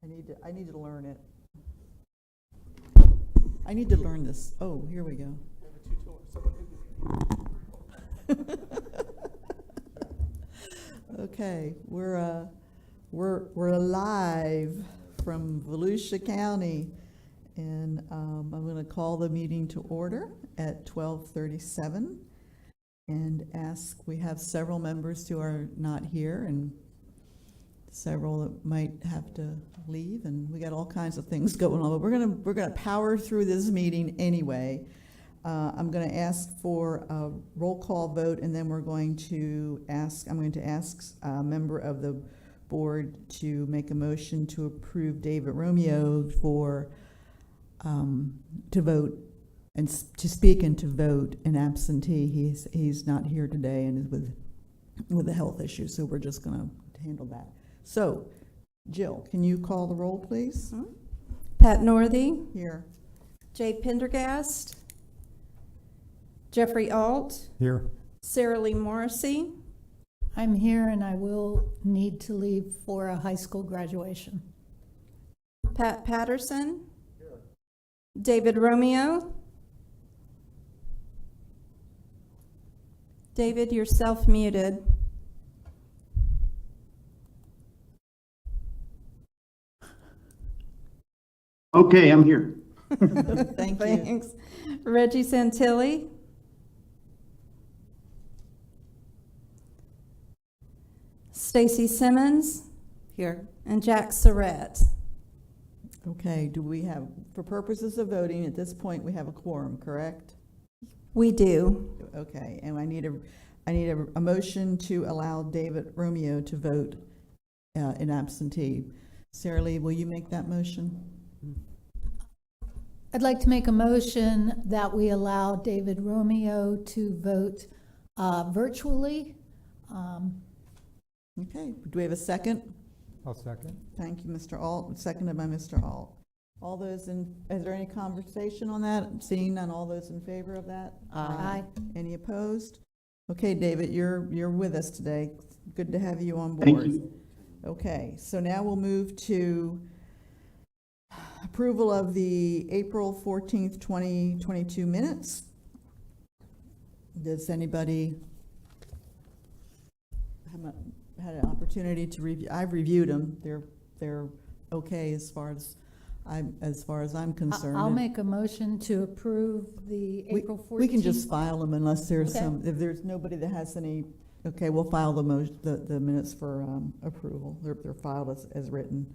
I need to learn it. I need to learn this. Oh, here we go. Okay, we're live from Volusia County, and I'm going to call the meeting to order at 12:37 and ask. We have several members who are not here, and several that might have to leave, and we got all kinds of things going on. But we're gonna power through this meeting anyway. I'm going to ask for a roll call vote, and then I'm going to ask a member of the board to make a motion to approve David Romeo for to vote and to speak and to vote an absentee. He's not here today and is with a health issue, so we're just going to handle that. So, Jill, can you call the roll, please? Pat Northey. Here. Jay Pendergast. Jeffrey Alt. Here. Sarah Lee Morrissey. I'm here and I will need to leave for a high school graduation. Pat Patterson. Here. David Romeo. David, you're self-muted. Okay, I'm here. Thank you. Thanks. Reggie Santilli. Stacy Simmons. Here. And Jack Surratt. Okay, do we have, for purposes of voting, at this point, we have a quorum, correct? We do. Okay, and I need a motion to allow David Romeo to vote in absentee. Sarah Lee, will you make that motion? I'd like to make a motion that we allow David Romeo to vote virtually. Okay, do we have a second? I'll second. Thank you, Mr. Alt, seconded by Mr. Alt. All those in, is there any conversation on that? Seeing none, all those in favor of that? Aye. Any opposed? Okay, David, you're with us today. Good to have you on board. Thank you. Okay, so now we'll move to approval of the April 14th, 2022 minutes. Does anybody have had an opportunity to review? I've reviewed them. They're okay as far as I'm concerned. I'll make a motion to approve the April 14th. We can just file them unless there's Okay. if there's nobody that has any. Okay, we'll file the minutes for approval. They're filed as written.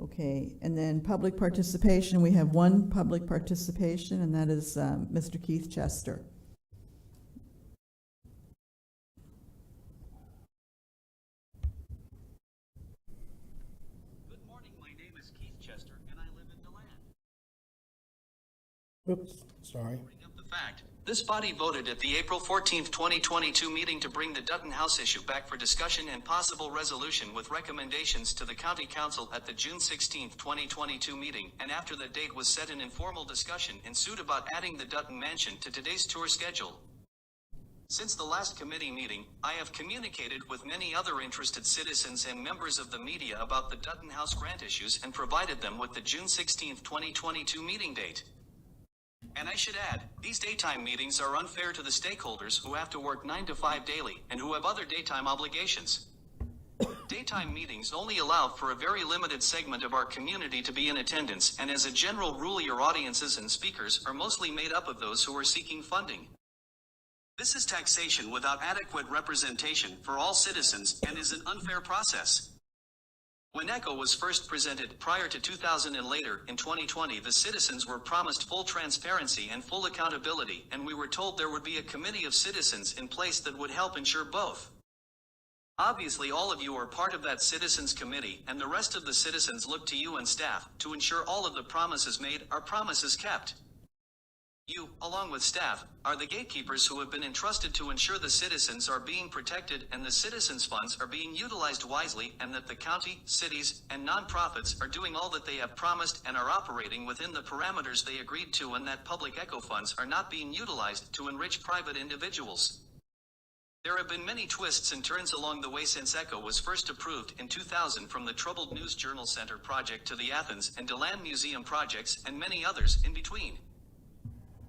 Okay, and then public participation. We have one public participation, and that is Mr. Keith Chester. Good morning, my name is Keith Chester, and I live in DeLand. Oops, sorry. Bring up the fact. This body voted at the April 14th, 2022 meeting to bring the Dutton House issue back for discussion and possible resolution with recommendations to the County Council at the June 16th, 2022 meeting, and after the date was set, an informal discussion ensued about adding the Dutton Mansion to today's tour schedule. Since the last committee meeting, I have communicated with many other interested citizens and members of the media about the Dutton House grant issues and provided them with the June 16th, 2022 meeting date. And I should add, these daytime meetings are unfair to the stakeholders who have to work 9 to 5 daily and who have other daytime obligations. Daytime meetings only allow for a very limited segment of our community to be in attendance, and as a general rule, your audiences and speakers are mostly made up of those who are seeking funding. This is taxation without adequate representation for all citizens and is an unfair process. When ECHO was first presented prior to 2000 and later in 2020, the citizens were promised full transparency and full accountability, and we were told there would be a committee of citizens in place that would help ensure both. Obviously, all of you are part of that citizens committee, and the rest of the citizens look to you and staff to ensure all of the promises made are promises kept. You, along with staff, are the gatekeepers who have been entrusted to ensure the citizens are being protected and the citizens' funds are being utilized wisely, and that the county, cities, and nonprofits are doing all that they have promised and are operating within the parameters they agreed to, and that public ECHO funds are not being utilized to enrich private individuals. There have been many twists and turns along the way since ECHO was first approved in 2000, from the Troubled News Journal Center project to the Athens and Deland Museum projects and many others in between.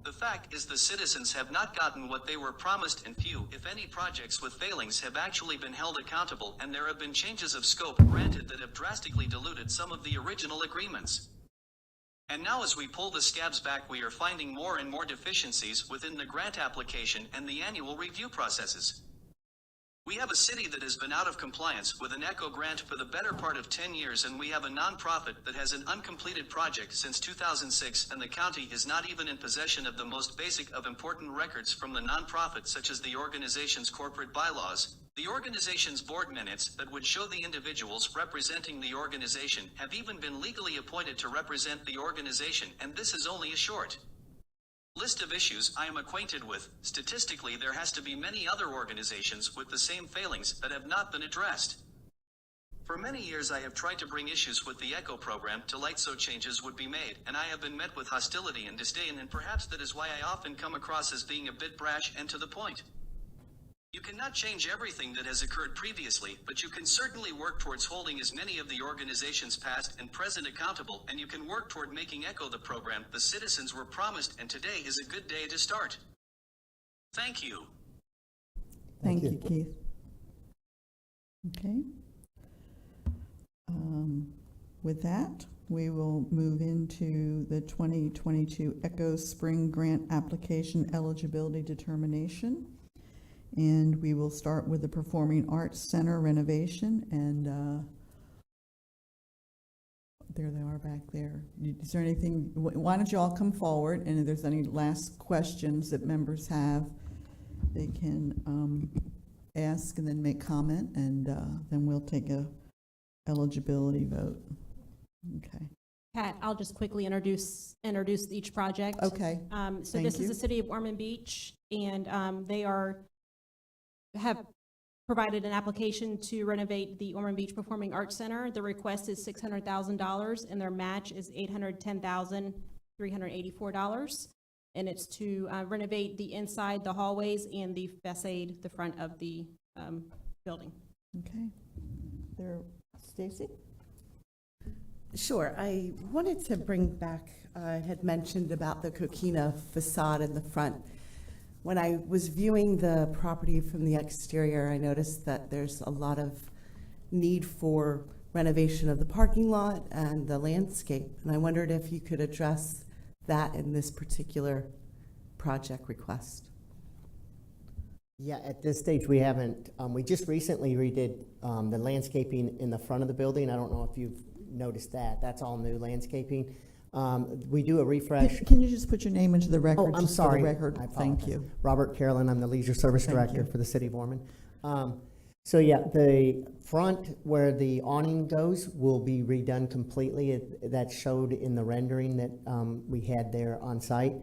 The fact is the citizens have not gotten what they were promised, and few, if any, projects with failings have actually been held accountable, and there have been changes of scope granted that have drastically diluted some of the original agreements. And now as we pull the scabs back, we are finding more and more deficiencies within the grant application and the annual review processes. We have a city that has been out of compliance with an ECHO grant for the better part of 10 years, and we have a nonprofit that has an uncompleted project since 2006, and the county is not even in possession of the most basic of important records from the nonprofit, such as the organization's corporate bylaws. The organization's board minutes that would show the individuals representing the organization have even been legally appointed to represent the organization, and this is only a short list of issues I am acquainted with. Statistically, there has to be many other organizations with the same failings that have not been addressed. For many years I have tried to bring issues with the ECHO program to light so changes would be made, and I have been met with hostility and disdain, and perhaps that is why I often come across as being a bit brash and to the point. You cannot change everything that has occurred previously, but you can certainly work towards holding as many of the organizations past and present accountable, and you can work toward making ECHO the program the citizens were promised, and today is a good day to start. Thank you. Thank you, Keith. Okay. With that, we will move into the 2022 ECHO Spring Grant Application Eligibility Determination. And we will start with the Performing Arts Center renovation, and there they are back there. Is there anything, why don't you all come forward, and if there's any last questions that members have, they can ask and then make comment, and then we'll take a eligibility vote. Okay. Pat, I'll just quickly introduce each project. Okay. So Thank this you. is the City of Ormond Beach, and they have provided an application to renovate the Ormond Beach Performing Arts Center. The request is $600,000, and their match is $810,384. And it's to renovate the inside, the hallways, and the facade, the front of the building. Okay. There, Stacy? Sure. I wanted to bring back, I had mentioned about the coquina facade in the front. When I was viewing the property from the exterior, I noticed that there's a lot of need for renovation of the parking lot and the landscape. And I wondered if you could address that in this particular project request. Yeah, at this stage, we haven't. We just recently redid the landscaping in the front of the building. I don't know if you've noticed that. That's all new landscaping. We do a refresh. Can you just put your name into the record? Oh, I'm just sorry. For the record. I Thank apologize. you. Robert Carolyn, I'm the Leisure Service Thank Director you. for the City of Ormond. So yeah, the front where the awning goes will be redone completely. That showed in the rendering that we had there on site.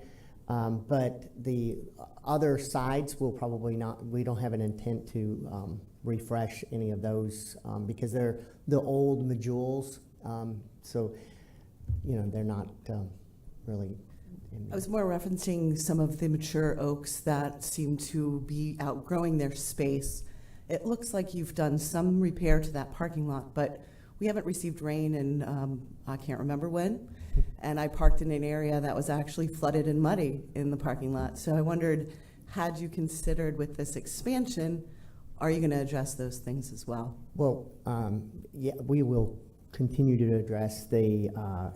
But the other sides will probably not, we don't have an intent to refresh any of those because they're the old modules. So, you know, they're not really. I was more referencing some of the mature oaks that seem to be outgrowing their space. It looks like you've done some repair to that parking lot, but we haven't received rain in, I can't remember when. And I parked in an area that was actually flooded and muddy in the parking lot. So I wondered, had you considered with this expansion, are you going to address those things as well? Well, yeah, we will continue to address the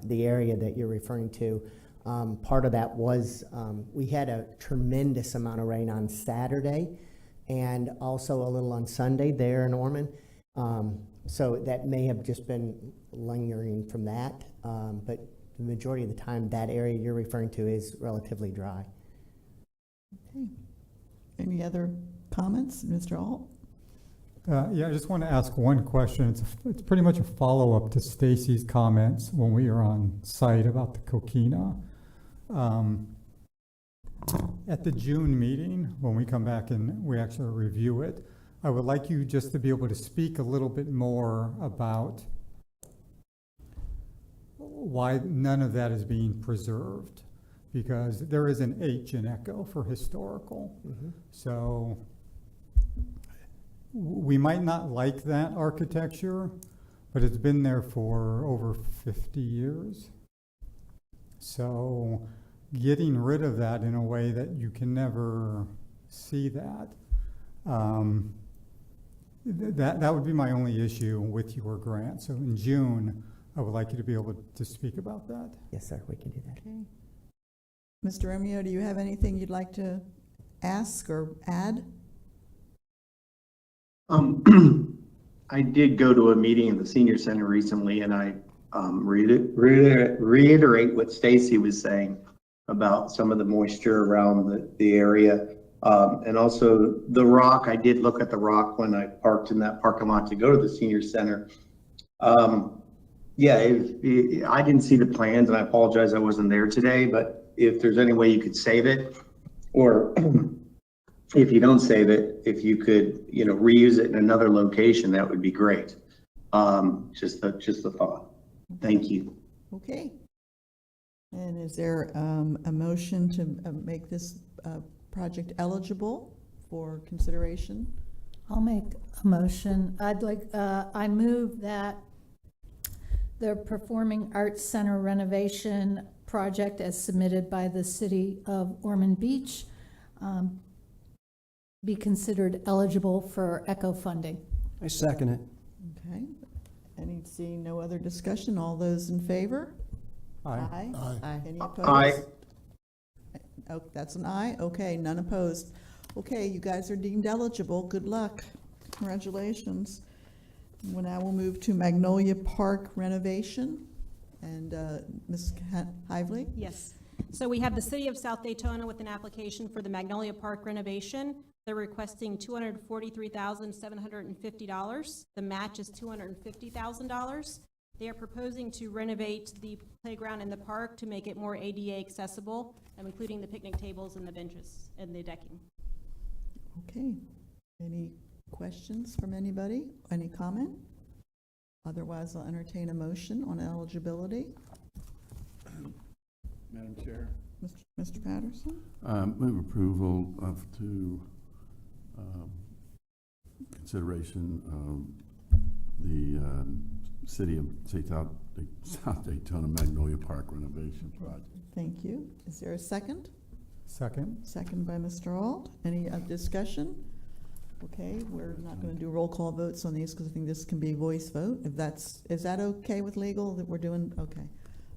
area that you're referring to. Part of that was we had a tremendous amount of rain on Saturday and also a little on Sunday there in Ormond. So that may have just been lingering from that. But the majority of the time, that area you're referring to is relatively dry. Okay. Any other comments, Mr. Alt? Yeah, I just want to ask one question. It's pretty much a follow-up to Stacy's comments when we were on site about the coquina. At the June meeting, when we come back and we actually review it, I would like you just to be able to speak a little bit more about why none of that is being preserved, because there is an H in ECHO for historical. Mm-hmm. So we might not like that architecture, but it's been there for over 50 years. So getting rid of that in a way that you can never see that, that would be my only issue with your grant. So in June, I would like you to be able to speak about that. Yes, sir, we can do that. Okay. Mr. Romeo, do you have anything you'd like to ask or add? I did go to a meeting in the senior center recently, and I reiterate what Stacy was saying about some of the moisture around the area. And also the rock, I did look at the rock when I parked in that parking lot to go to the senior center. Yeah, I didn't see the plans, and I apologize I wasn't there today, but if there's any way you could save it, or if you don't save it, if you could, reuse it in another location, that would be great. Just a thought. Thank you. Okay. And is there a motion to make this project eligible for consideration? I'll make a motion. I move that the Performing Arts Center renovation project as submitted by the City of Ormond Beach be considered eligible for ECHO funding. I second it. Okay. Seeing no other discussion, all those in favor? Aye. Aye. Any opposed? Aye. Oh, that's an aye? Okay, none opposed. Okay, you guys are deemed eligible. Good luck. Congratulations. Well, now we'll move to Magnolia Park renovation. And Ms. Hively? Yes. So we have the City of South Daytona with an application for the Magnolia Park renovation. They're requesting $243,750. The match is $250,000. They are proposing to renovate the playground in the park to make it more ADA accessible, including the picnic tables and the benches and the decking. Okay. Any questions from anybody? Any comment? Otherwise, I'll entertain a motion on eligibility. Madam Chair, Mr. Patterson? move approval to consideration of the City of South Daytona Magnolia Park renovation project. Thank you. Is there a second? Second. Second by Mr. Ault. Any discussion? Okay, we're not going to do roll call votes on these because I think this can be voice vote. Is that okay with legal that we're doing? Okay.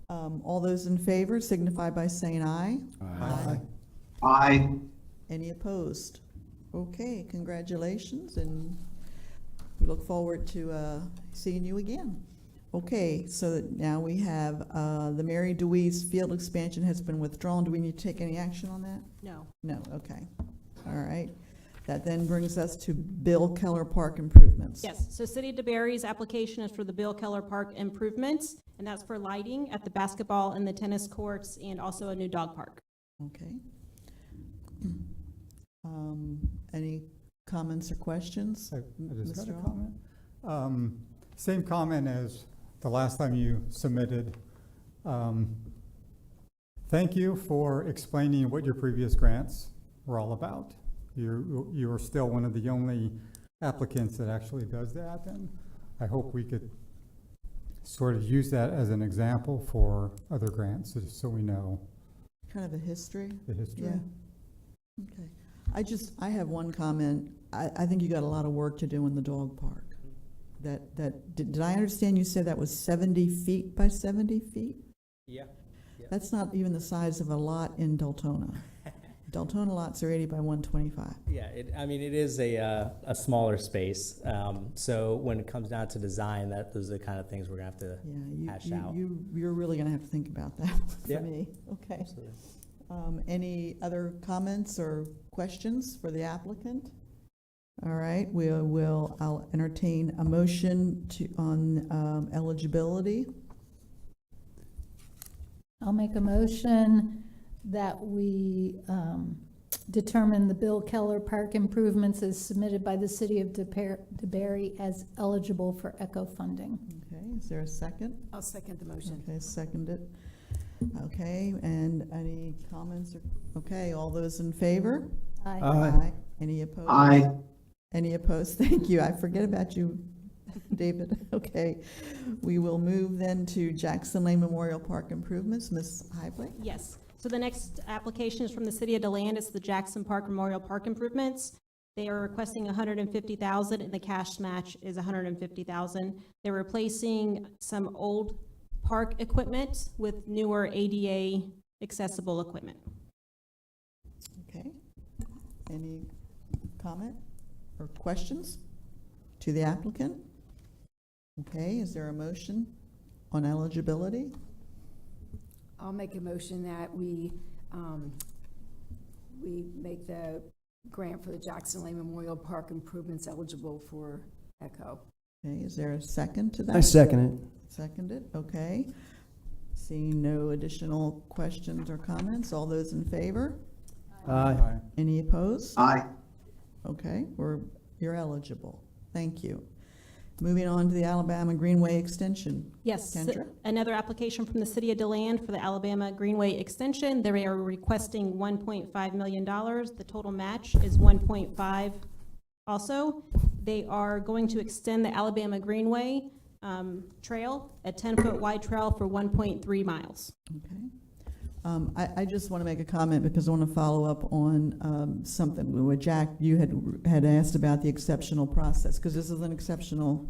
All those in favor signify by saying aye. Aye. Aye. Any opposed? Okay, congratulations, and we look forward to seeing you again. Okay, so now we have the Mary DeWeese field expansion has been withdrawn. Do we need to take any action on that? No. No, okay. All right. That then brings us to Bill Keller Park improvements. Yes, so City of DeBerry's application is for the Bill Keller Park improvements, and that's for lighting at the basketball and the tennis courts and also a new dog park. Okay. Any comments or questions? I just got a Mr. Ault? comment. Same comment as the last time you submitted. Thank you for explaining what your previous grants were all about. You are still one of the only applicants that actually does that, and I hope we could sort of use that as an example for other grants, so we know Kind of a history? the history. Yeah. Okay. I have one comment. I think you got a lot of work to do in the dog park. Did I understand you said that was 70 feet by 70 feet? Yeah. That's not even the size of a lot in Deltona. Deltona lots are 80 by 125. Yeah, it is a smaller space. So when it comes down to design, those are the kind of things we're gonna have to hash out. You're really gonna have to think about that for Yeah. me. Okay. Absolutely. Any other comments or questions for the applicant? All right, I'll entertain a motion on eligibility. I'll make a motion that we determine the Bill Keller Park improvements as submitted by the City of DeBerry as eligible for ECHO funding. Okay, is there a second? I'll second the motion. Okay, seconded. Okay, and any comments? Okay, all those in favor? Aye. Aye. Any opposed? Aye. Any opposed? Thank you. I forget about you, David. Okay. We will move then to Jackson Lane Memorial Park improvements. Ms. Hively? Yes. So the next application is from the city of DeLand. It's the Jackson Park Memorial Park improvements. They are requesting $150,000 and the cash match is $150,000. They're replacing some old park equipment with newer ADA accessible equipment. Okay. Any comment or questions to the applicant? Okay, is there a motion on eligibility? I'll make a motion that we make the grant for the Jackson Lane Memorial Park improvements eligible for ECHO. Okay, is there a second to that? I second it. Seconded, okay. Seeing no additional questions or comments, all those in favor? Aye. Any opposed? Aye. Okay, you're eligible. Thank you. Moving on to the Alabama Greenway Extension. Yes, Kendra? another application from the city of DeLand for the Alabama Greenway extension. They are requesting $1.5 million. The total match is 1.5. Also, they are going to extend the Alabama Greenway trail, a 10-foot wide trail for 1.3 miles. Okay. I just want to make a comment because I want to follow up on something. With Jack, you had asked about the exceptional process, because this is an exceptional,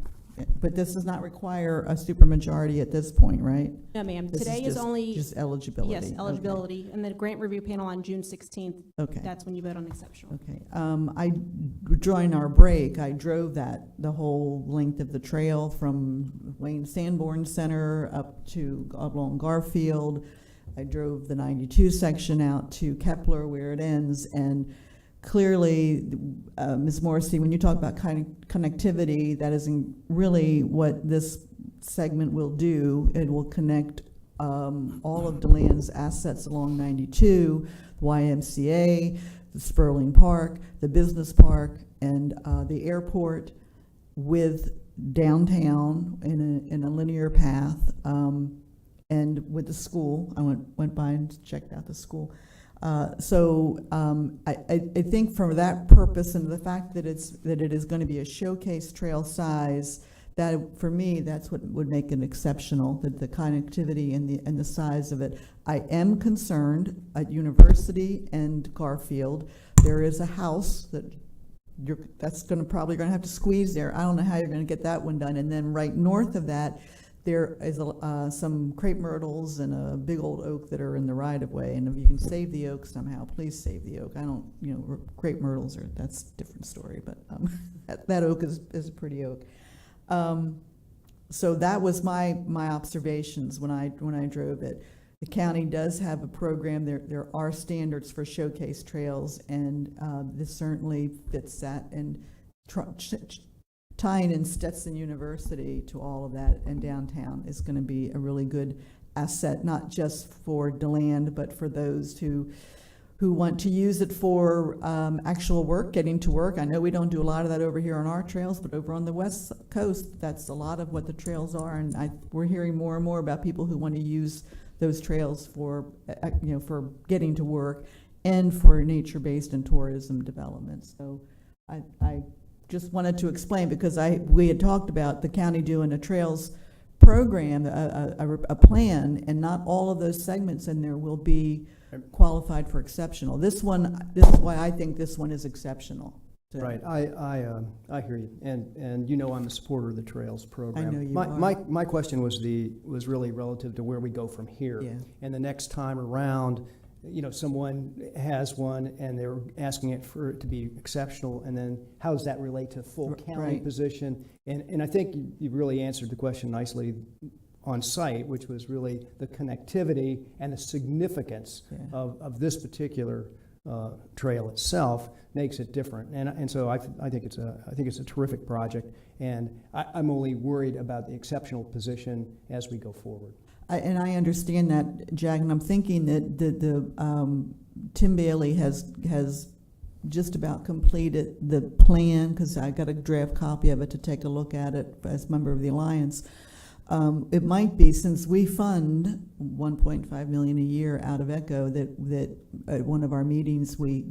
but this does not require a supermajority at this point, right? No, ma'am. This Today is only, just eligibility. yes, eligibility. And the grant review panel on June 16th, Okay. that's when you vote on exceptional. Okay. During our break, I drove the whole length of the trail from Wayne Sanborn Center up to along Garfield. I drove the 92 section out to Keller where it ends, and clearly, Ms. Morrissey, when you talk about connectivity, that isn't really what this segment will do. It will connect all of DeLand's assets along 92, the YMCA, the Sperling Park, the business park, and the airport with downtown in a linear path. And with the school, I went by and checked out the school. So I think for that purpose and the fact that it is going to be a showcase trail size, that for me, that's what would make it exceptional, the connectivity and the size of it. I am concerned at University and Garfield, there is a house that's probably going to have to squeeze there. I don't know how you're going to get that one done. And then right north of that, there is some crepe myrtles and a big old oak that are in the right-of-way, and if you can save the oak somehow, please save the oak. I don't, crepe myrtles that's a different story, but that oak is a pretty oak. So that was my observations when I drove it. The county does have a program. There are standards for showcase trails, and this certainly fits that. And tying in Stetson University to all of that and downtown is going to be a really good asset, not just for DeLand, but for those who want to use it for actual work, getting to work. I know we don't do a lot of that over here on our trails, but over on the West Coast, that's a lot of what the trails are. And we're hearing more and more about people who want to use those trails for, for getting to work and for nature-based and tourism development. So I just wanted to explain, because we had talked about the county doing a trails program, a plan, and not all of those segments in there will be qualified for exceptional. This is why I think this one is exceptional. So, Right, I hear you, and I'm a supporter of the Trails program. I know you are. My question was really relative to where we go from here. Yeah. And the next time around, someone has one and they're asking it for it to be exceptional, and then how does that relate to full county Right. position? And I think you really answered the question nicely on site, which was really the connectivity and the significance Yeah. of this particular trail itself makes it different, and so I think it's a terrific project, and I'm only worried about the exceptional position as we go forward. And I understand that, Jack, and I'm thinking that the Tim Bailey has just about completed the plan, because I got a draft copy of it to take a look at it as a member of the Alliance. It might be, since we fund $1.5 million a year out of ECHO, that at one of our meetings we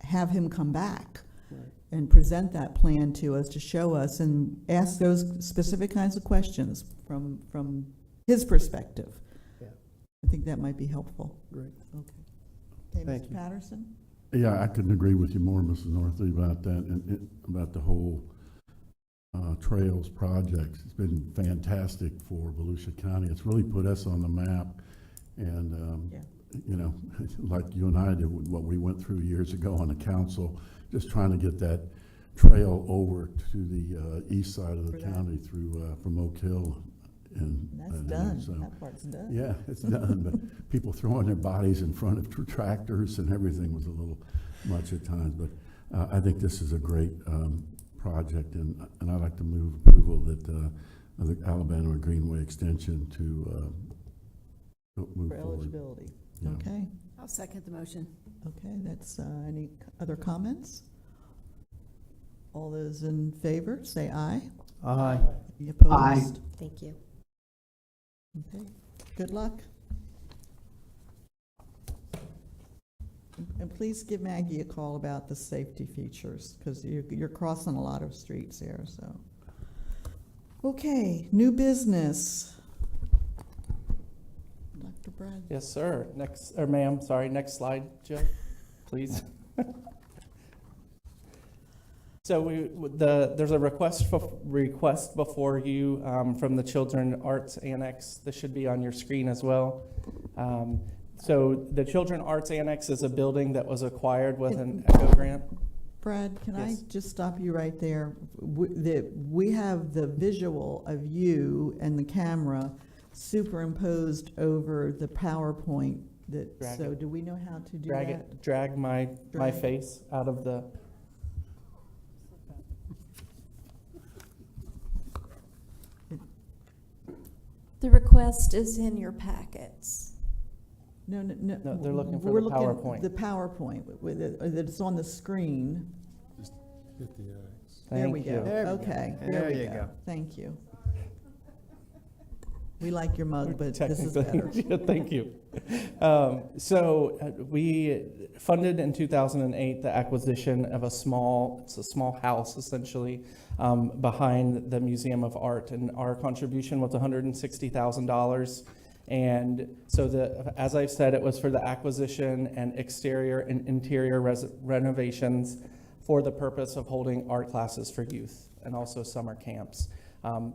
have him come back. Right. and present that plan to us, to show us and ask those specific kinds of questions from his perspective. Yeah. I think that might be helpful. Great. Okay, Thank Mr. you. Patterson? Yeah, I couldn't agree with you more, Mrs. Northey, about that, and about the whole trails project. It's been fantastic for Volusia County. It's really put us on the map, and Yeah. you know, like you and I did, with what we went through years ago on the council, just trying to get that trail over to the east side of the county through from Oak Hill. And That's and done. so, That part's done. yeah, it's done, but people throwing their bodies in front of tractors and everything was a little much at times. But I think this is a great project, and I'd like to move approval that of the Alabama Greenway extension to move For forward. eligibility. Yeah. Okay, I'll second the motion. okay, that's, any other comments? All those in favor, say aye. Aye. Any opposed? Aye. Thank you. Okay, good luck. And please give Maggie a call about the safety features, because you're crossing a lot of streets here, so. Okay, new business. Dr. Brad? Yes, sir. Next, or ma'am, sorry, next slide, Joe, please. So there's a request before you from the Children Arts Annex. This should be on your screen as well. So the Children Arts Annex is a building that was acquired with an ECHO grant. Brad, can I Yes. just stop you right there? We have the visual of you and the camera superimposed over the PowerPoint that, Drag so it. do we know how to do that? Drag my Drag. face out of the. The request is in your packets. No. No, they're looking for We're the looking at PowerPoint. The PowerPoint, with it, that's on the screen. Hit the X. There we Thank go. you. There we go. Okay, There there we you go. go. Thank you. We like your mug, but this is better. Technically, thank you. We funded in 2008 the acquisition of it's a small house essentially behind the Museum of Art, and our contribution was $160,000. And so as I've said, it was for the acquisition and exterior and interior renovations for the purpose of holding art classes for youth and also summer camps.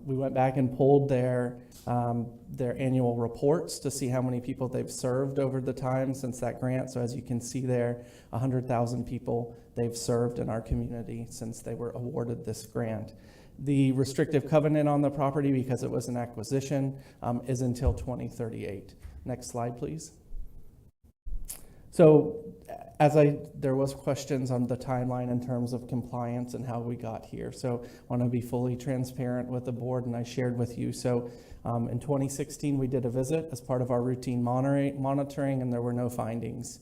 We went back and pulled their annual reports to see how many people they've served over the time since that grant. So as you can see there, 100,000 people they've served in our community since they were awarded this grant. The restrictive covenant on the property, because it was an acquisition, is until 2038. Next slide, please. So there was questions on the timeline in terms of compliance and how we got here. So I want to be fully transparent with the board, and I shared with you. So in 2016, we did a visit as part of our routine monitoring, and there were no findings.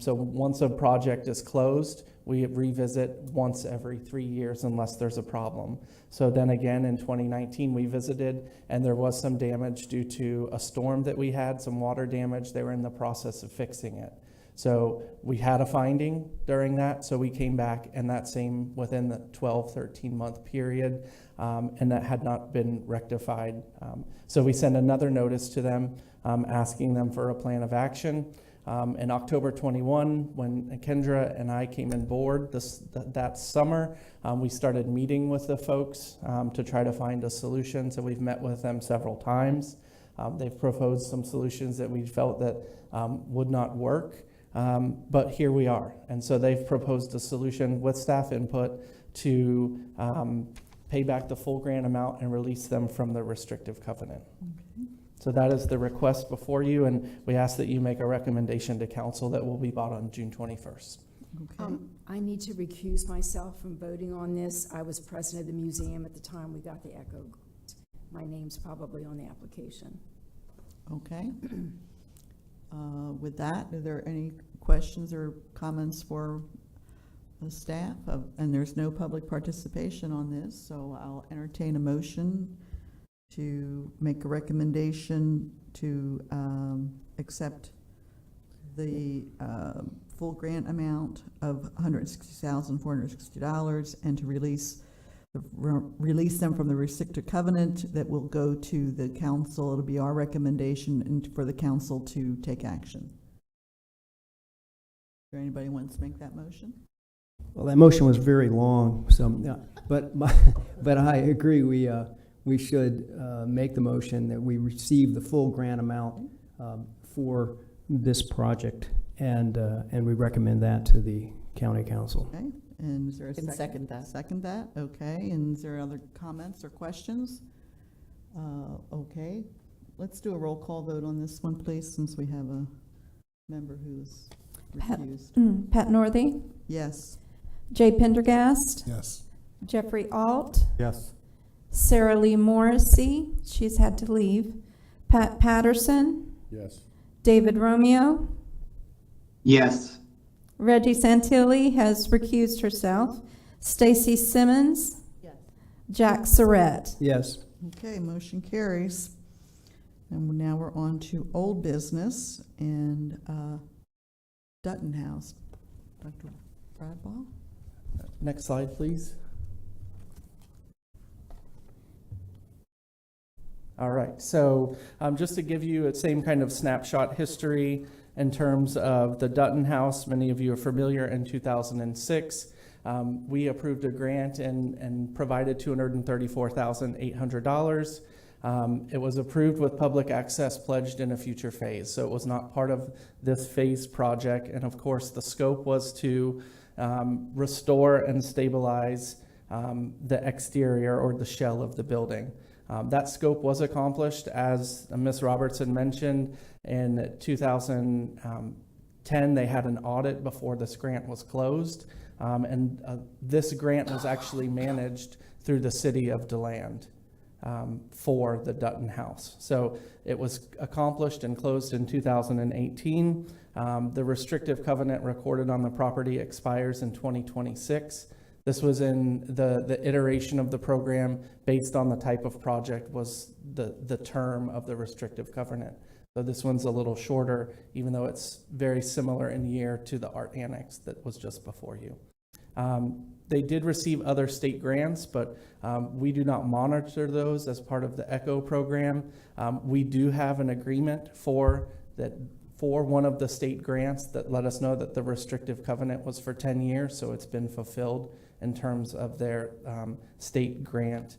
So once a project is closed, we revisit once every 3 years unless there's a problem. So then again in 2019, we visited, and there was some damage due to a storm that we had, some water damage. They were in the process of fixing it. So we had a finding during that, so we came back, and that same within the 12, 13-month period, and that had not been rectified. So we sent another notice to them asking them for a plan of action. In October 21, when Kendra and I came on board that summer, we started meeting with the folks to try to find a solution. So we've met with them several times. They've proposed some solutions that we felt that would not work, but here we are. And so they've proposed a solution with staff input to pay back the full grant amount and release them from the restrictive covenant. Okay. So that is the request before you, and we ask that you make a recommendation to council that will be bought on June 21st. Okay. I need to recuse myself from voting on this. I was president of the museum at the time we got the ECHO grant. My name's probably on the application. Okay. With that, are there any questions or comments for the staff? And there's no public participation on this, so I'll entertain a motion to make a recommendation to accept the full grant amount of $160,460 and to release them from the restricted covenant that will go to the council. It'll be our recommendation and for the council to take action. Is there anybody who wants to make that motion? Well, that motion was very long, so, but I agree, we should make the motion that we receive the full grant amount for this project, and we recommend that to the county council. Okay, and is there a Can second that. Second that, okay, and is there other comments or questions? Okay, let's do a roll call vote on this one, please, since we have a member who's refused. Pat Northey, Yes. Jay Pendergast, Yes. Jeffrey Alt, Yes. Sarah Lee Morrissey, she's had to leave, Pat Patterson, Yes. David Romeo, Yes. Reggie Santilli has recused herself, Stacy Simmons, Yes. Jack Surratt. Yes. Okay, motion carries. And now we're on to old business and Dutton House. Dr. Bradbaugh? Next slide, please. All right, so just to give you a same kind of snapshot history in terms of the Dutton House, many of you are familiar. In 2006, we approved a grant and provided $234,800. It was approved with public access pledged in a future phase, so it was not part of this phase project. And of course, the scope was to restore and stabilize the exterior or the shell of the building. That scope was accomplished, as Ms. Robertson mentioned. In 2010, they had an audit before this grant was closed, and this grant was actually managed through the city of DeLand for the Dutton House. So it was accomplished and closed in 2018. The restrictive covenant recorded on the property expires in 2026. This was in the iteration of the program based on the type of project was the term of the restrictive covenant. So this one's a little shorter, even though it's very similar in year to the art annex that was just before you. They did receive other state grants, but we do not monitor those as part of the ECHO program. We do have an agreement for one of the state grants that let us know that the restrictive covenant was for 10 years, so it's been fulfilled in terms of their state grant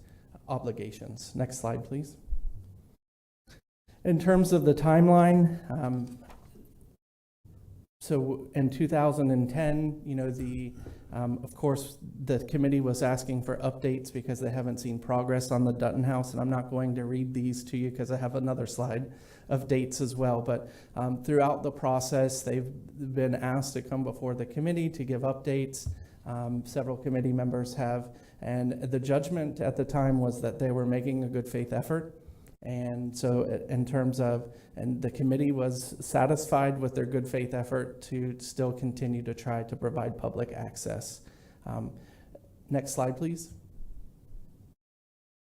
obligations. Next slide, please. In terms of the timeline, so in 2010, of course, the committee was asking for updates because they haven't seen progress on the Dutton House, and I'm not going to read these to you because I have another slide of dates as well. But throughout the process, they've been asked to come before the committee to give updates. Several committee members have, and the judgment at the time was that they were making a good faith effort. And so in terms of, and the committee was satisfied with their good faith effort to still continue to try to provide public access. Next slide, please.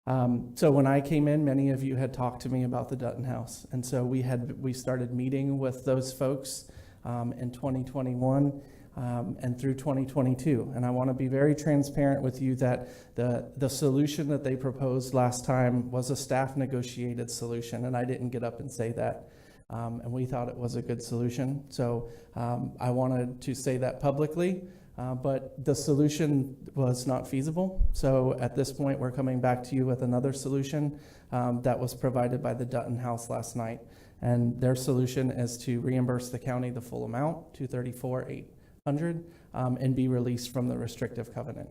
So when I came in, many of you had talked to me about the Dutton House. And so we started meeting with those folks in 2021 and through 2022. And I want to be very transparent with you that the solution that they proposed last time was a staff negotiated solution, and I didn't get up and say that. And we thought it was a good solution. So I wanted to say that publicly, but the solution was not feasible. So at this point, we're coming back to you with another solution that was provided by the Dutton House last night. And their solution is to reimburse the county the full amount, $234,800, and be released from the restrictive covenant.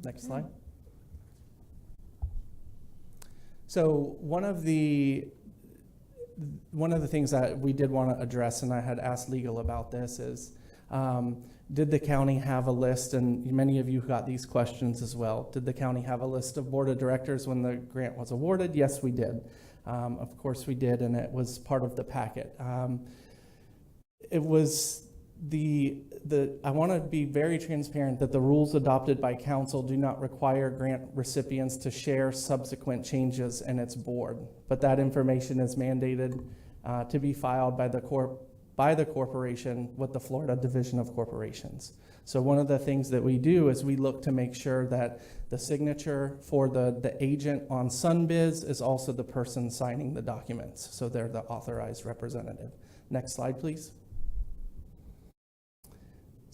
Next slide. So one of the things that we did want to address, and I had asked legal about this, is did the county have a list, and many of you got these questions as well, did the county have a list of board of directors when the grant was awarded? Yes, we did. Of course we did, and it was part of the packet. It was I want to be very transparent that the rules adopted by council do not require grant recipients to share subsequent changes in its board, but that information is mandated to be filed by by the corporation with the Florida Division of Corporations. So one of the things that we do is we look to make sure that the signature for the agent on SunBiz is also the person signing the documents. So they're the authorized representative. Next slide, please.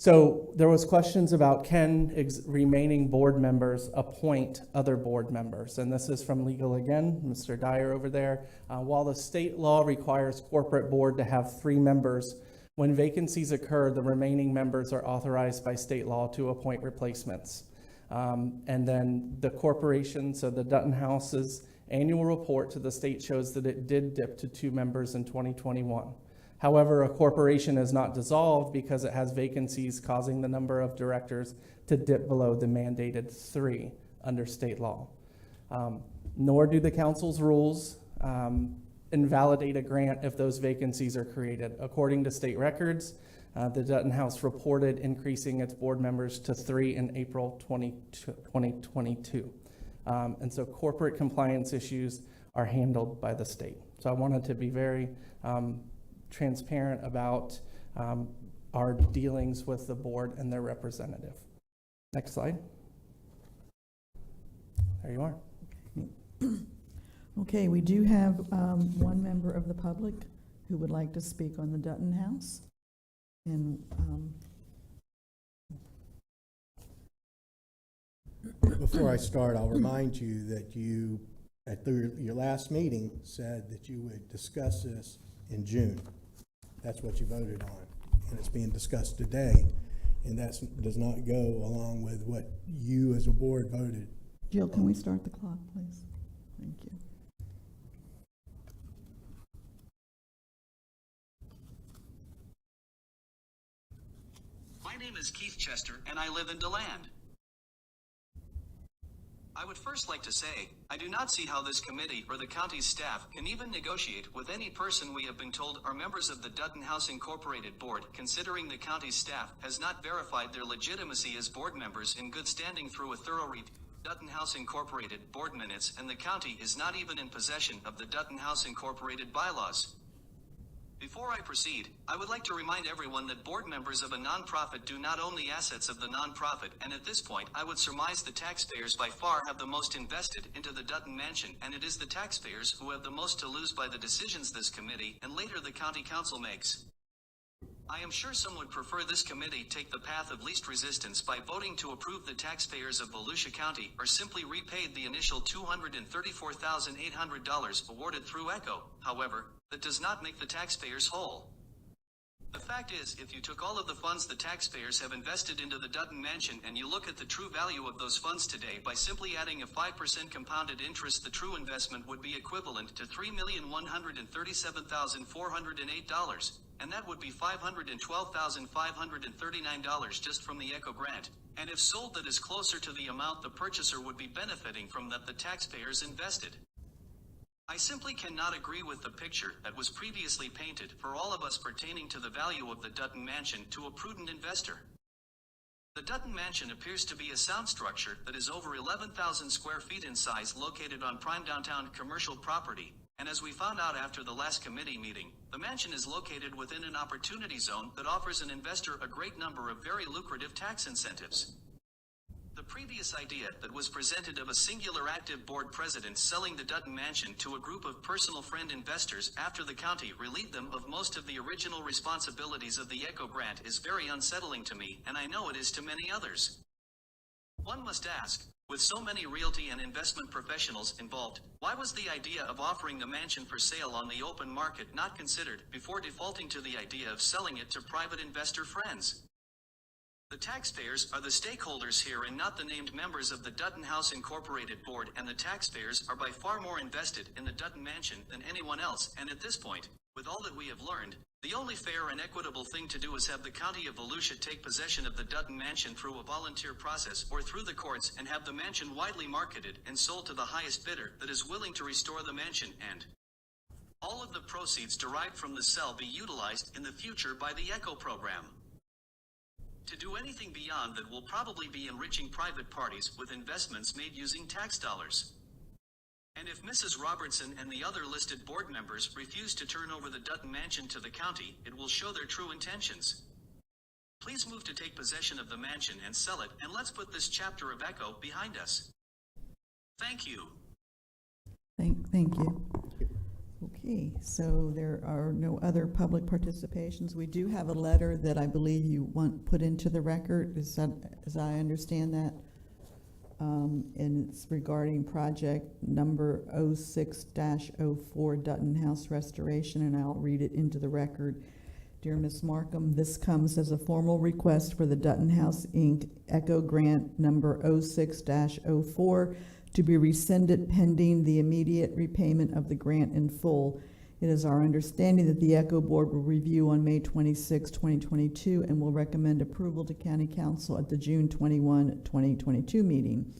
So there was questions about can remaining board members appoint other board members? And this is from legal again, Mr. Dyer over there. While the state law requires corporate board to have 3 members, when vacancies occur, the remaining members are authorized by state law to appoint replacements. And then the corporation, so the Dutton House's annual report to the state shows that it did dip to 2 members in 2021. However, a corporation is not dissolved because it has vacancies, causing the number of directors to dip below the mandated 3 under state law. Nor do the council's rules invalidate a grant if those vacancies are created. According to state records, the Dutton House reported increasing its board members to 3 in April 2022. And so corporate compliance issues are handled by the state. So I wanted to be very transparent about our dealings with the board and their representative. Next slide. There you are. Okay, we do have one member of the public who would like to speak on the Dutton House. And before I start, I'll remind you that you, at your last meeting, said that you would discuss this in June. That's what you voted on, and it's being discussed today, and that does not go along with what you as a board voted. Jill, can we start the clock, please? Thank you. My name is Keith Chester, and I live in DeLand. I would first like to say, I do not see how this committee or the county's staff can even negotiate with any person we have been told are members of the Dutton House Incorporated board, considering the county's staff has not verified their legitimacy as board members in good standing through a thorough review of Dutton House Incorporated board minutes, and the county is not even in possession of the Dutton House Incorporated bylaws. Before I proceed, I would like to remind everyone that board members of a nonprofit do not own the assets of the nonprofit, and at this point, I would surmise the taxpayers by far have the most invested into the Dutton Mansion, and it is the taxpayers who have the most to lose by the decisions this committee and later the county council makes. I am sure some would prefer this committee take the path of least resistance by voting to approve the taxpayers of Volusia County, or simply repaid the initial $234,800 awarded through ECHO. However, that does not make the taxpayers whole. The fact is, if you took all of the funds the taxpayers have invested into the Dutton Mansion and you look at the true value of those funds today by simply adding a 5% compounded interest, the true investment would be equivalent to $3,137,408. And that would be $512,539 just from the ECHO grant. And if sold, that is closer to the amount the purchaser would be benefiting from that the taxpayers invested. I simply cannot agree with the picture that was previously painted for all of us pertaining to the value of the Dutton Mansion to a prudent investor. The Dutton Mansion appears to be a sound structure that is over 11,000 square feet in size, located on prime downtown commercial property. And as we found out after the last committee meeting, the mansion is located within an opportunity zone that offers an investor a great number of very lucrative tax incentives. The previous idea that was presented of a singular active board president selling the Dutton Mansion to a group of personal friend investors after the county relieved them of most of the original responsibilities of the ECHO grant is very unsettling to me, and I know it is to many others. One must ask, with so many realty and investment professionals involved, why was the idea of offering the mansion for sale on the open market not considered before defaulting to the idea of selling it to private investor friends? The taxpayers are the stakeholders here and not the named members of the Dutton House Incorporated board, and the taxpayers are by far more invested in the Dutton Mansion than anyone else, and at this point, with all that we have learned, the only fair and equitable thing to do is have the county of Volusia take possession of the Dutton Mansion through a volunteer process or through the courts, and have the mansion widely marketed and sold to the highest bidder that is willing to restore the mansion, and all of the proceeds derived from the sale be utilized in the future by the ECHO program. To do anything beyond that will probably be enriching private parties with investments made using tax dollars. And if Mrs. Robertson and the other listed board members refuse to turn over the Dutton Mansion to the county, it will show their true intentions. Please move to take possession of the mansion and sell it, and let's put this chapter of Echo behind us. Thank you. Thank you. Okay, so there are no other public participations. We do have a letter that I believe you want put into the record, as I understand that. And it's regarding project number 06-04 Dutton House Restoration, and I'll read it into the record. Dear Ms. Markham, this comes as a formal request for the Dutton House, Inc. Echo Grant number 06-04 to be rescinded pending the immediate repayment of the grant in full. It is our understanding that the Echo Board will review on May 26, 2022, and will recommend approval to County Council at the June 21, 2022 meeting.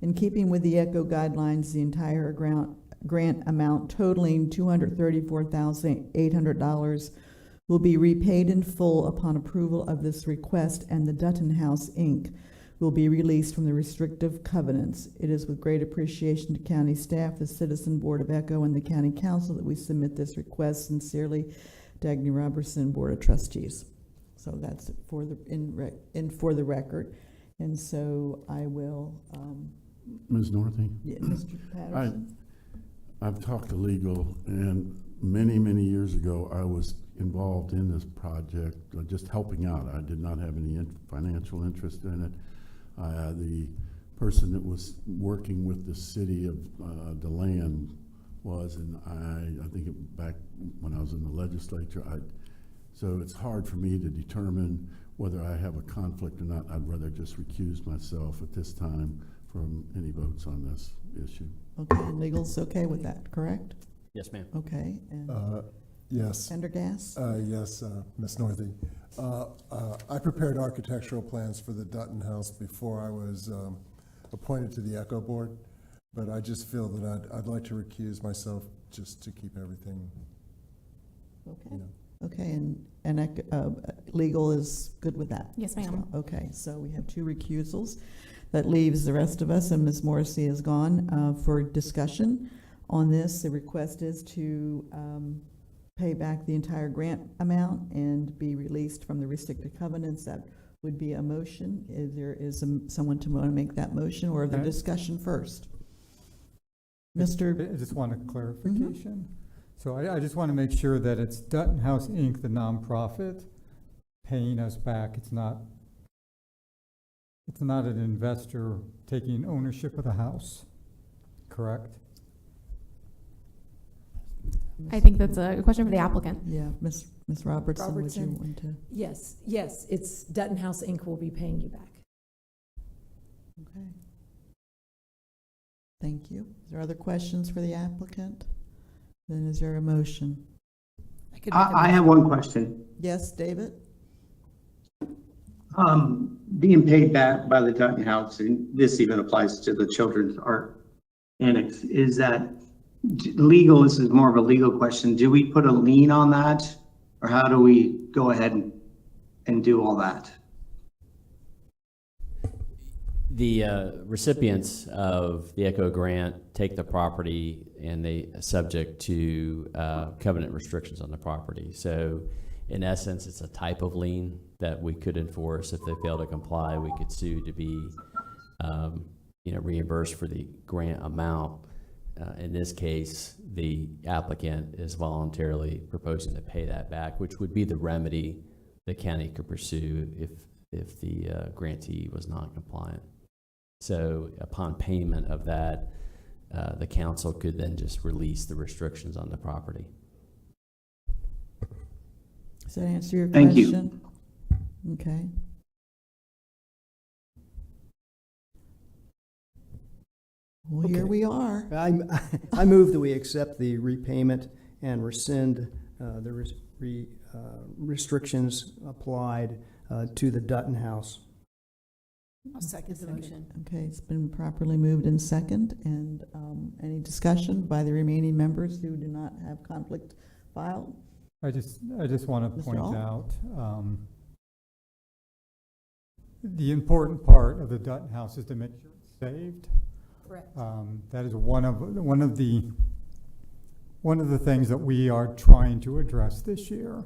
In keeping with the Echo guidelines, the entire grant amount totaling $234,800 will be repaid in full upon approval of this request, and the Dutton House, Inc. will be released from the restrictive covenants. It is with great appreciation to county staff, the Citizen Board of Echo, and the County Council that we submit this request. Sincerely, Dagny Robertson, Board of Trustees. So that's for the for the record. And so I will. Ms. Northey? Yeah, Mr. Patterson. I've talked to legal, and many years ago, I was involved in this project, just helping out. I did not have any financial interest in it. The person that was working with the city of DeLand was, and I think back when I was in the legislature, so it's hard for me to determine whether I have a conflict or not. I'd rather just recuse myself at this time from any votes on this issue. Okay, legal's okay with that, correct? Yes, ma'am. Okay, and Yes. Pendergast? Yes, Ms. Northey. I prepared architectural plans for the Dutton House before I was appointed to the Echo Board, but I just feel that I'd like to recuse myself just to keep everything, Okay. you know. Okay, and legal is good with that? Yes, ma'am. as well? Okay, so we have 2 recusals. That leaves the rest of us, and Ms. Morrissey is gone for discussion on this. The request is to pay back the entire grant amount and be released from the restricted covenants. That would be a motion. Someone to want to make that motion, or the discussion first? Mr. I just want a clarification. So I just want to make sure that it's Dutton House, Inc., the nonprofit, paying us back. It's not an investor taking ownership of the house, correct? I think that's a question for the applicant. Yeah, Ms. Robertson, would you want to? Yes, it's Dutton House, Inc. will be paying you back. Okay. Thank you. Is there other questions for the applicant? Then is there a motion? I have one question. Yes, David? Being paid back by the Dutton House, and this even applies to the Children's Art Annex, is that legal? This is more of a legal question. Do we put a lien on that, or how do we go ahead and do all that? The recipients of the ECHO grant take the property and they subject to covenant restrictions on the property. So in essence, it's a type of lien that we could enforce. If they fail to comply, we could sue to be reimbursed for the grant amount. In this case, the applicant is voluntarily proposing to pay that back, which would be the remedy the county could pursue if the grantee was non-compliant. So upon payment of that, the council could then just release the restrictions on the property. Does that answer your Thank question? You. Okay. Well, here we are. I move that we accept the repayment and rescind the restrictions applied to the Dutton House. I'll second the motion. Okay, it's been properly moved in second, and any discussion by the remaining members who do not have conflict filed? I just want to Mr. point Ault? out the important part of the Dutton House is to make sure it's saved. Correct. That is one of the things that we are trying to address this year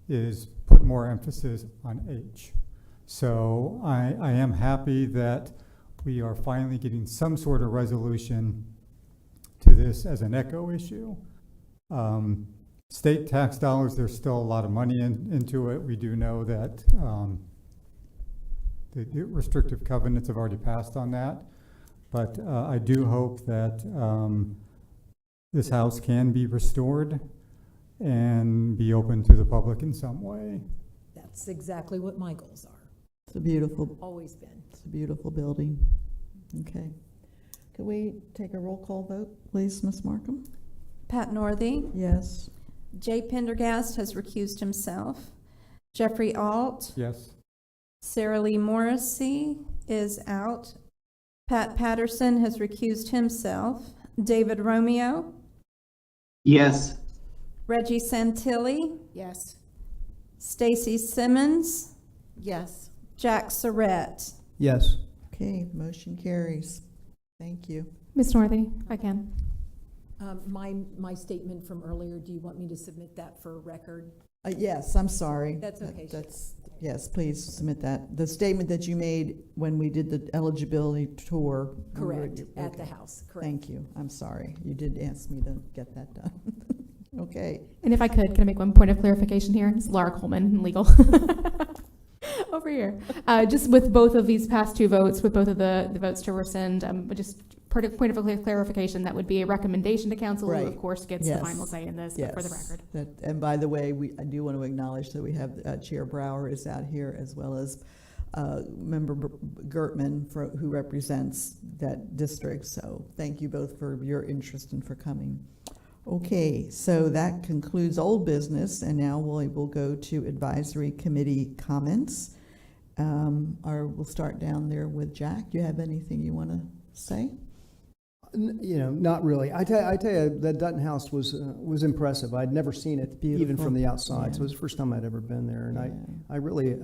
is put more emphasis on age. So I am happy that we are finally getting some sort of resolution to this as an echo issue. State tax dollars, there's still a lot of money into it. We do know that the restrictive covenants have already passed on that. But I do hope that this house can be restored and be open to the public in some way. That's exactly what my goals are. It's a beautiful, Always been. it's a beautiful building. Okay. Could we take a roll call vote, please, Ms. Markham? Pat Northey. Yes. Jay Pendergast has recused himself. Jeffrey Alt. Yes. Sarah Lee Morrissey is out. Pat Patterson has recused himself. David Romeo. Yes. Reggie Santilli. Yes. Stacy Simmons. Yes. Jack Surratt. Yes. Okay, motion carries. Thank you. Ms. Northey, I can. My statement from earlier, do you want me to submit that for record? Yes, I'm sorry. That's okay. Yes, please submit that. The statement that you made when we did the eligibility tour. Correct, at Okay. the house, correct. Thank you. I'm sorry. You did ask me to get that done. Okay. And if I could I make one point of clarification here? It's Laura Coleman, legal. Over here. Just with both of these past two votes, with both of the votes to rescind, but just point of clarification, that would be a recommendation to council, who Right. of course gets Yes. the final say in this, but for the record. And by the way, I do want to acknowledge that we have Chair Brower is out here, as well as Member Gertman, who represents that district. So thank you both for your interest and for coming. Okay, so that concludes old business, and now we'll go to advisory committee comments. We'll start down there with Jack. Do you have anything you want to say? Not really. I tell you, that Dutton House was impressive. I'd never seen it, even Beautiful. from the outside. Yeah. So it was the first time I'd ever been there, and Yeah. I really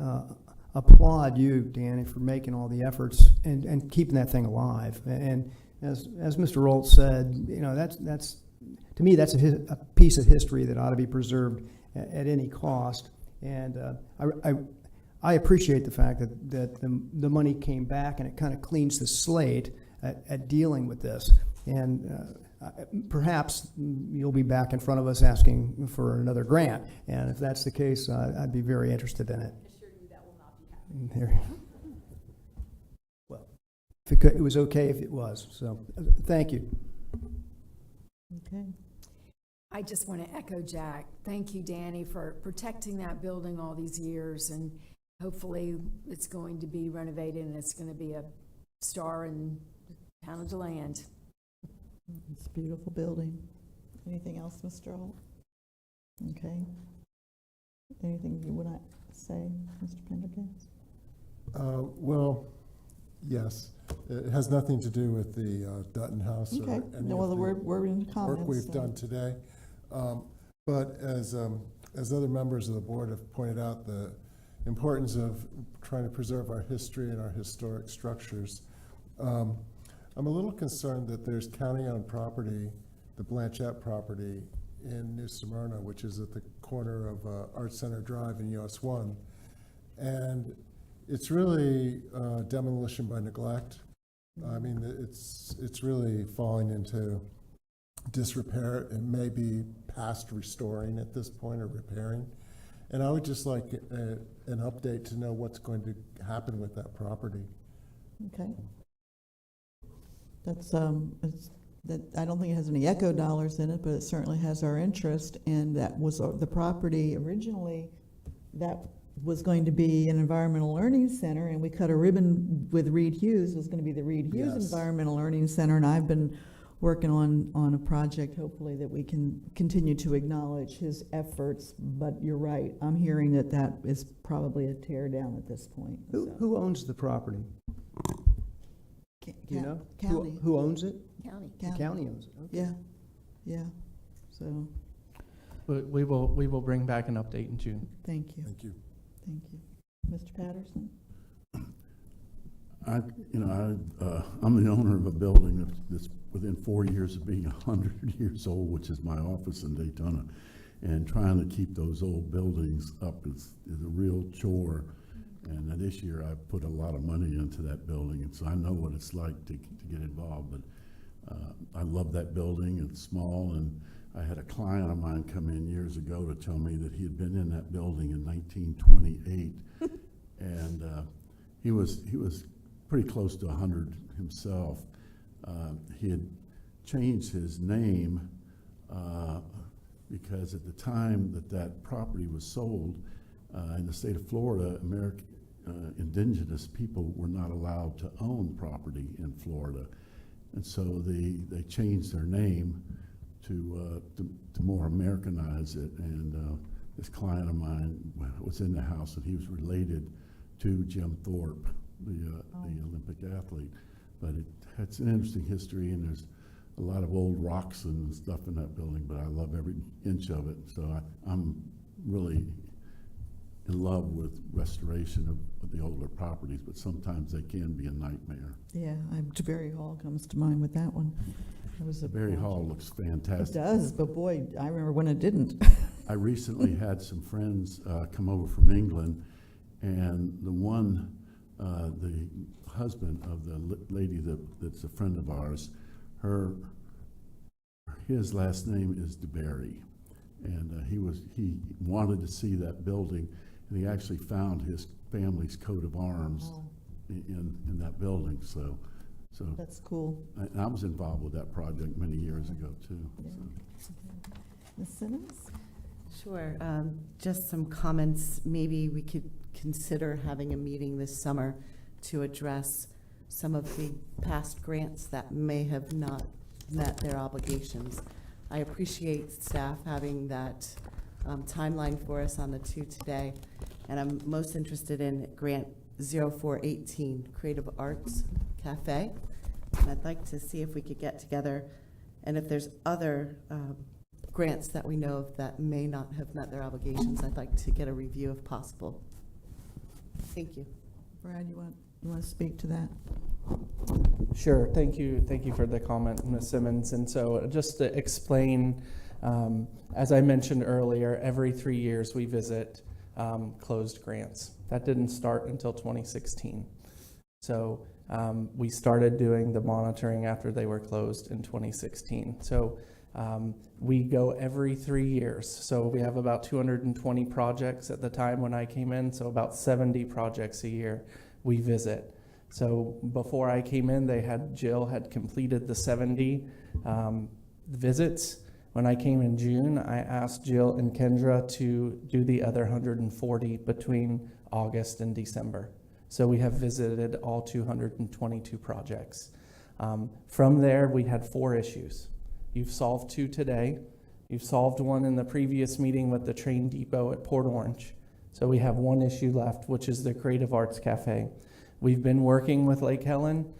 applaud you, Danny, for making all the efforts and keeping that thing alive. And as Mr. Rolt said, that's to me, that's a piece of history that ought to be preserved at any cost. And I appreciate the fact that the money came back and it kind of cleans the slate at dealing with this. And perhaps you'll be back in front of us asking for another grant. And if that's the case, I'd be very interested in it. I assure you that will not be happening. There. Well, if it was okay if it was. So thank you. Okay. I just want to echo Jack. Thank you, Danny, for protecting that building all these years, and hopefully it's going to be renovated and it's going to be a star in the town of DeLand. It's a beautiful building. Anything else, Mr. Holt? Okay. Anything you want to say, Mr. Pendergast? Well, yes. It has nothing to do with the Dutton House or Okay. any No, of the we're in comments. work we've so- done today. But as other members of the board have pointed out, the importance of trying to preserve our history and our historic structures. I'm a little concerned that there's county-owned property, the Blanchette property in New Smyrna, which is at the corner of Art Center Drive and US 1. And it's really demolition by neglect. I mean, it's really falling into disrepair. It may be past restoring at this point or repairing. And I would just like an update to know what's going to happen with that property. Okay. That's, I don't think it has any echo dollars in it, but it certainly has our interest. And that was the property originally that was going to be an environmental learning center, and we cut a ribbon with Reed Hughes. It was going to be the Reed Hughes Yes. Environmental Learning Center, and I've been working on a project, hopefully, that we can continue to acknowledge his efforts. But you're right, I'm hearing that is probably a tear down at this point. So. Who owns the property? Do you know? County. Who owns it? County. The county owns it. Okay. Yeah. So, But we will bring back an update in June. thank you. Thank you. Thank you. Mr. Patterson? I'm the owner of a building that's within 4 years of being 100 years old, which is my office in Daytona. And trying to keep those old buildings up is a real chore. And this year I put a lot of money into that building, and so I know what it's like to get involved. But I love that building. It's small, and I had a client of mine come in years ago to tell me that he had been in that building in 1928, and he was pretty close to 100 himself. He had changed his name because at the time that property was sold in the state of Florida, indigenous people were not allowed to own property in Florida, and so they changed their name to more Americanize it. And this client of mine was in the house, and he was related to Jim Thorpe, the Olympic athlete. But it's an interesting history, and there's a lot of old rocks and stuff in that building, but I love every inch of it. So I'm really in love with restoration of the older properties, but sometimes they can be a nightmare. Yeah, Berry Hall comes to mind with that one. Berry Hall looks fantastic. It does, but boy, I remember when it didn't. I recently had some friends come over from England, and the husband of the lady that's a friend of ours, his last name is DeBerry, and he wanted to see that building, and he actually found his family's coat of arms in that building. So that's cool. I was involved with that project many years ago too. Yeah. So. Ms. Simmons? Sure. Just some comments. Maybe we could consider having a meeting this summer to address some of the past grants that may have not met their obligations. I appreciate staff having that timeline for us on the two today, and I'm most interested in grant 0418, Creative Arts Cafe. And I'd like to see if we could get together, and if there's other grants that we know of that may not have met their obligations, I'd like to get a review if possible. Thank you. Brad, you want to speak to that? Sure. Thank you for the comment, Ms. Simmons. And so just to explain, as I mentioned earlier, every 3 years we visit closed grants. That didn't start until 2016. So we started doing the monitoring after they were closed in 2016. So we go every 3 years. So we have about 220 projects at the time when I came in, so about 70 projects a year we visit. So before I came in, Jill had completed the 70 visits. When I came in June, I asked Jill and Kendra to do the other 140 between August and December. So we have visited all 222 projects. From there, we had 4 issues. You've solved 2 today. You've solved one in the previous meeting with the train depot at Port Orange. So we have 1 issue left, which is the Creative Arts Cafe. We've been working with Lake Helen.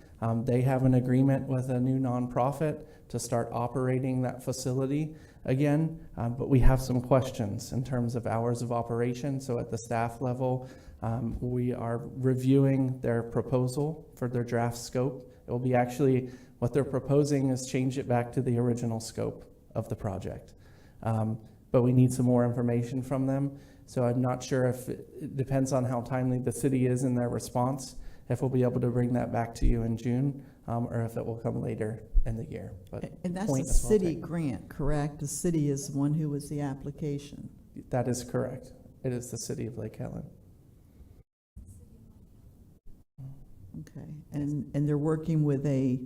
They have an agreement with a new nonprofit to start operating that facility again, but we have some questions in terms of hours of operation. So at the staff level, we are reviewing their proposal for their draft scope. It will be actually, what they're proposing is change it back to the original scope of the project. But we need some more information from them. So I'm not sure if it depends on how timely the city is in their response, if we'll be able to bring that back to you in June, or if it will come later in the year. But and that's a city grant, correct? The city is the one who was the application. That is correct. It is the city of Lake Helen. Okay, and they're working with a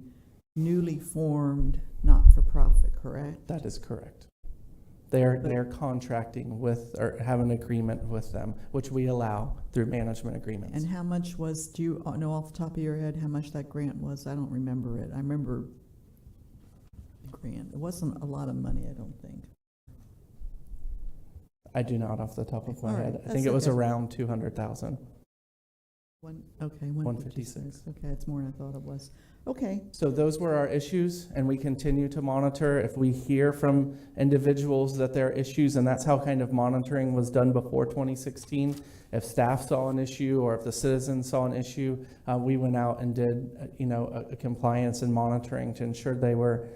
newly formed not-for-profit, correct? That is correct. They're contracting with, or have an agreement with them, which we allow through management agreements. And how much was, do you know off the top of your head how much that grant was? I don't remember it. I remember the grant. It wasn't a lot of money, I don't think. I do not off the top of my All right, head. I think it was okay. around 200,000. Okay, 156. Okay, it's more than I thought it was. Okay, So those were our issues, and we continue to monitor. If we hear from individuals that there are issues, and that's how kind of monitoring was done before 2016. If staff saw an issue or if the citizens saw an issue, we went out and did, a compliance and monitoring to ensure they were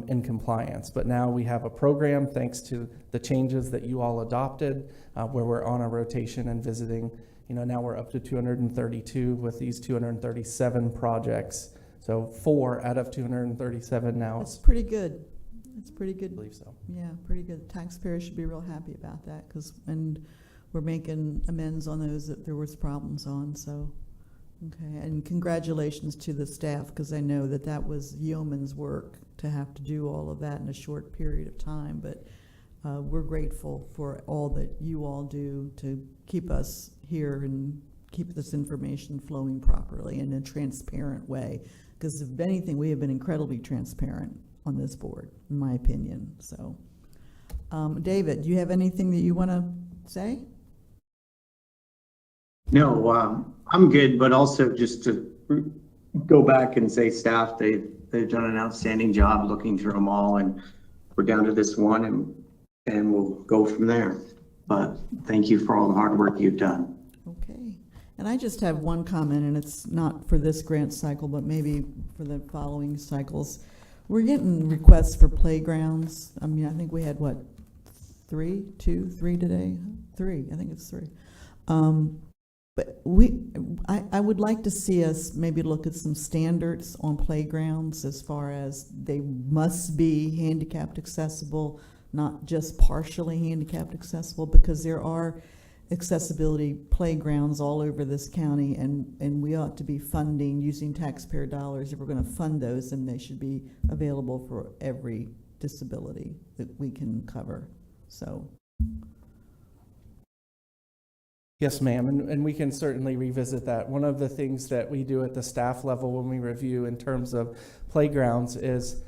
in compliance. But now we have a program, thanks to the changes that you all adopted, where we're on a rotation and visiting. Now we're up to 232 with these 237 projects. So 4 out of 237 now. that's pretty good. That's pretty good. I believe so. Yeah, pretty good. Taxpayers should be real happy about that, and we're making amends on those that there was problems on, so. Okay, and congratulations to the staff, because I know that was yeoman's work to have to do all of that in a short period of time, but we're grateful for all that you all do to keep us here and keep this information flowing properly in a transparent way, because if anything, we have been incredibly transparent on this board, in my opinion, so. David, do you have anything that you want to say? No, I'm good, but also just to go back and say staff, they've done an outstanding job looking through them all, and we're down to this one, and we'll go from there. But thank you for all the hard work you've done. Okay, and I just have one comment, and it's not for this grant cycle, but maybe for the following cycles. We're getting requests for playgrounds. I mean, I think we had, what, three today? Three, I think it's three. But I would like to see us maybe look at some standards on playgrounds as far as they must be handicapped accessible, not just partially handicapped accessible, because there are accessibility playgrounds all over this county, and we ought to be funding, using taxpayer dollars. If we're going to fund those, then they should be available for every disability that we can cover, so. Yes, ma'am, and we can certainly revisit that. One of the things that we do at the staff level when we review in terms of playgrounds is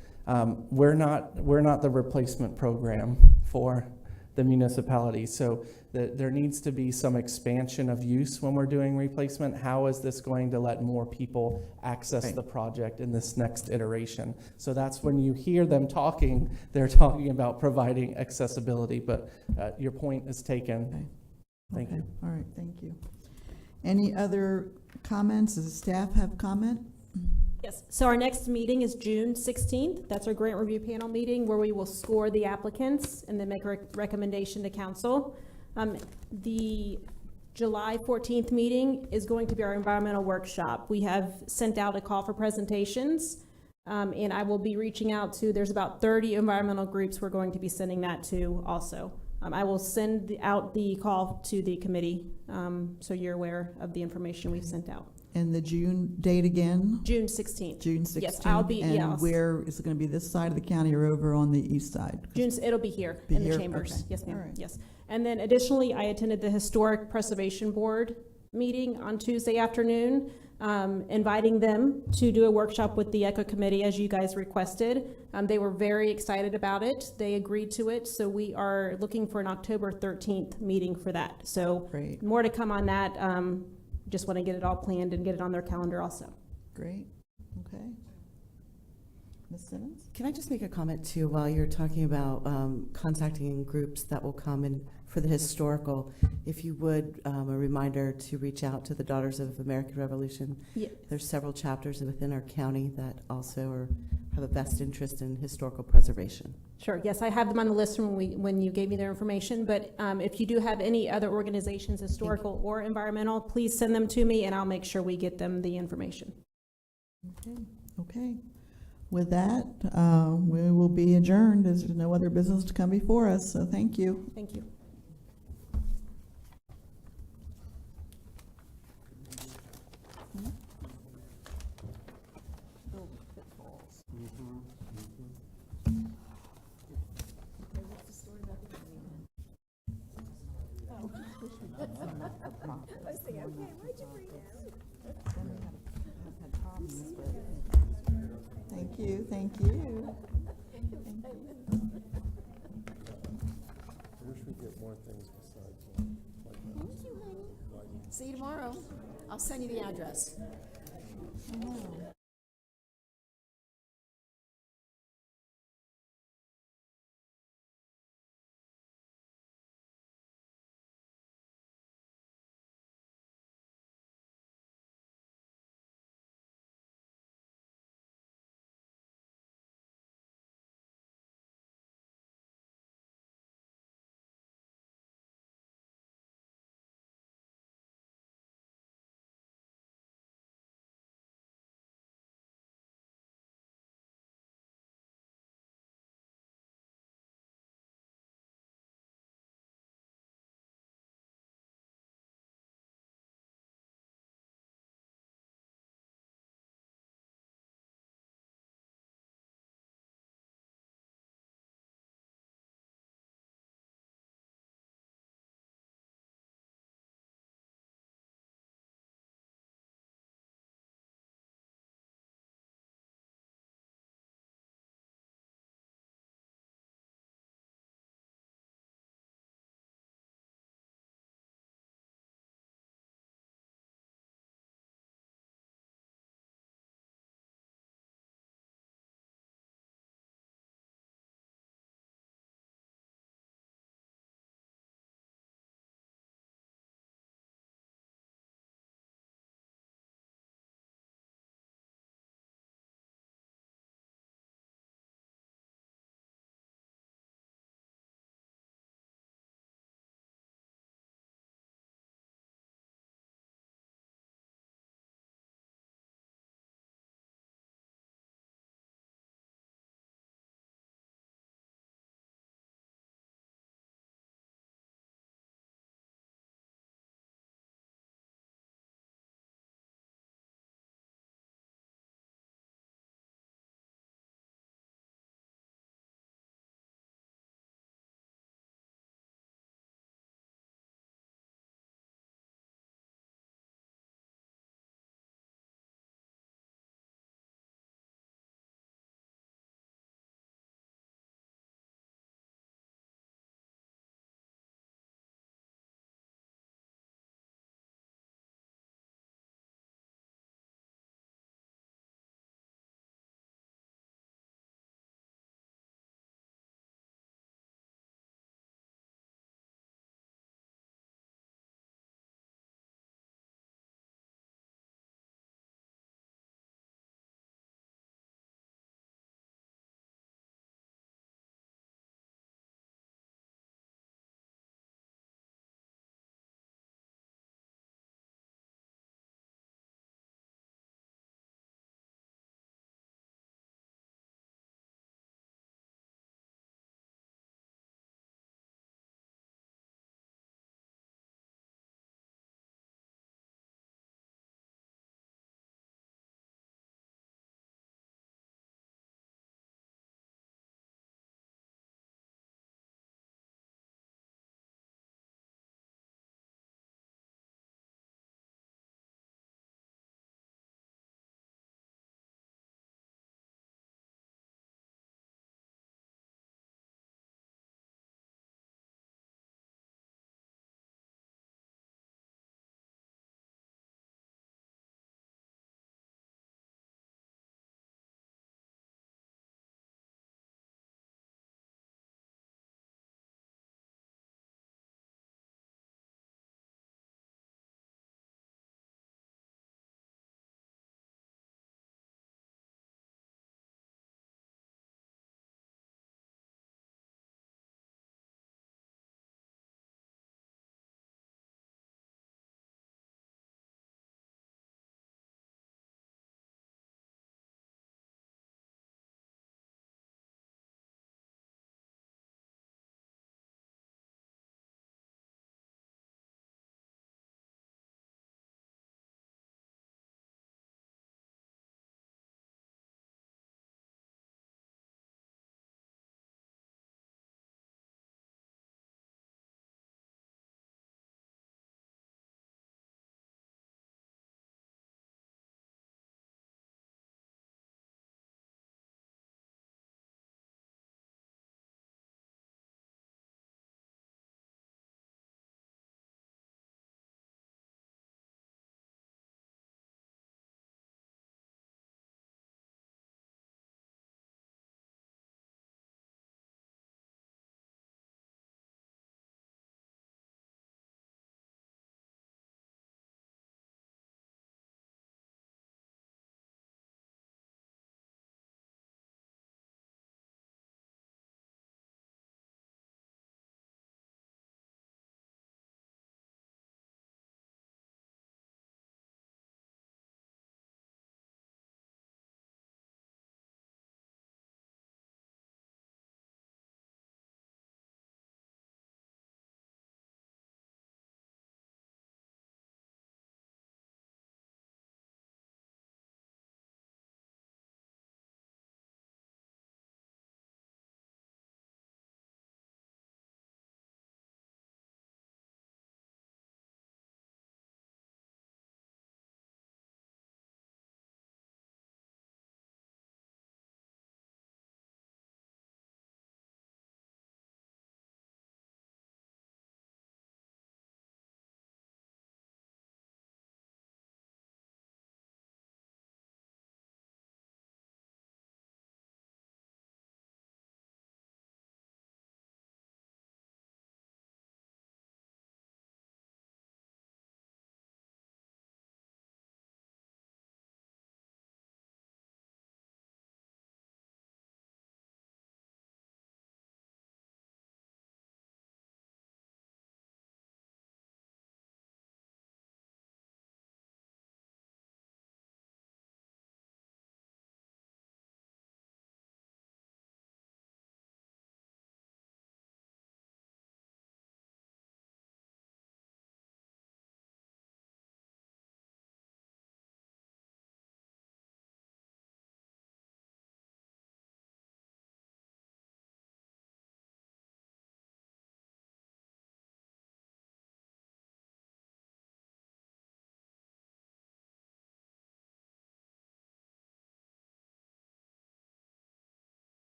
we're not the replacement program for the municipality. So there needs to be some expansion of use when we're doing replacement. How is this going to let more people access the project in this next iteration? So that's when you hear them talking, they're talking about providing accessibility, but your point is taken. Okay. Thank you. All right, thank you. Any other comments? Does the staff have comment? Yes, so our next meeting is June 16th. That's our grant review panel meeting where we will score the applicants and then make a recommendation to council. The July 14th meeting is going to be our environmental workshop. We have sent out a call for presentations, and I will be reaching out to, there's about 30 environmental groups we're going to be sending that to also. I will send out the call to the committee, so you're aware of the information we've sent out. And the June date again? June 16th. June 16th. Yes, I'll be, And where is it going to be, this side of the county or over on the east side? It'll be here in the chambers. Okay. Yes, ma'am. All right. Yes. And then additionally, I attended the Historic Preservation Board meeting on Tuesday afternoon, inviting them to do a workshop with the ECHO committee as you guys requested. They were very excited about it. They agreed to it. So we are looking for an October 13th meeting for that. So Great. more to come on that. Just want to get it all planned and get it on their calendar also. Great, okay. Ms. Simmons? Can I just make a comment too, while you're talking about contacting groups that will come in for the historical, if you would, a reminder to reach out to the Daughters of American Revolution. Yeah. There's several chapters within our county that also have a best interest in historical preservation. Sure. Yes, I have them on the list when you gave me their information. But if you do have any other organizations, historical or environmental, please send them to me, and I'll make sure we get them the information. Okay, okay. With that, we will be adjourned. There's no other business to come before us, so thank you. Thank you. Thank you, thank you. I wish we get more things besides See you tomorrow. I'll send you the address. I know.